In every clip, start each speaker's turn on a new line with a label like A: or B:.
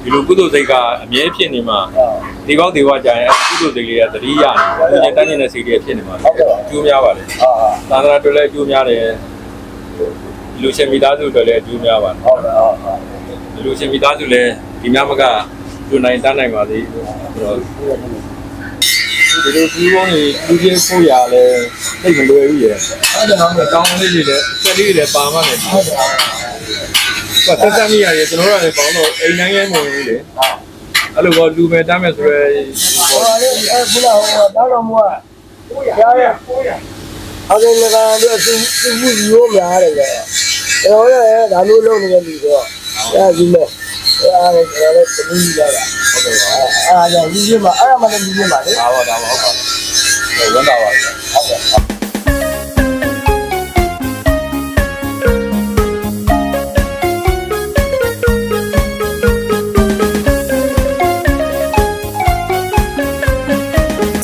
A: ဒီလိုကုသိုလ်စိတ်ကအမြဲဖြစ်နေမှာဒီကောက်ဒီဝကြရင်ကုသိုလ်စိတ်လေးကသတိရနေတယ်တန်းနေတဲ့စိတ်တွေဖြစ်နေမှာကျိုးများပါတယ်သာသနာတော်လည်းကျိုးများတယ်လူရှင်မိသားစုတွေလည်းကျိုးများပါတယ်လူရှင်မိသားစုလည်းဒီများမကလူနိုင်တန်းနိုင်ပါသေးဆိုတော့ဒီလိုဒီဘုံကြီးလူချင်းဖို့ရလဲသိမလွယ်ဘူးရဲ့အကောင်းလေးတွေလည်းစက်လေးတွေလည်းပါမှလည်းဆက်မိရတယ်ကျွန်တော်တို့လည်းပေါင်းတော့အိမ်တိုင်းရဲနေပြီလေအဲ့လိုပေါ့လူပဲတမ်းမဲ့ဆိုရဲ
B: ဟိုလေခုနကတော့တော်မူကရရအဲ့ဒီလည်းကတော့သူရိုးများတယ်ကြာကျွန်တော်လည်းဒါမျိုးလုပ်နေတဲ့လူဆိုတော့အဲဒီမဲ့အဲ့ဒါလည်းကျွန်တော်လည်းသမီးရတာဟုတ်ကဲ့ပါအဲ့ဒါကြီးကြီးမှာအဲ့ဒါမှလည်းကြီးကြီးမှာလေ
A: ဒါပါဟုတ်ပါတယ်ဝန်တာပါဟုတ်ကဲ့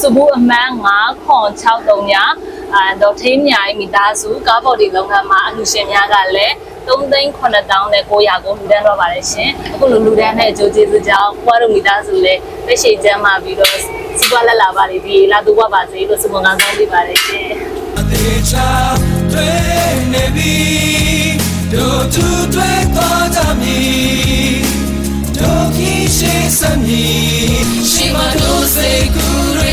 C: စဘူအမှန်963ညတော့ထင်းမြိုင်မိသားစုကားဘော်ဒီလုပ်ငန်းမှာအလူရှင်များကလည်း3,900,900ကိုလူတန်းတော့ပါတယ်ရှင်အခုလူတန်းနဲ့အကျိုးကျေးဇူးကြောင့်ဘွားတို့မိသားစုလည်းလက်ရှိကျမ်းမာပြီးတော့စီးပွားလက်လာပါလိမ့်ဒီလာတူပါပါစေလို့ဆုမွန်ကောင်းပေးပါတယ်ရှင်
D: ရှိမလို့စိတ်ကူး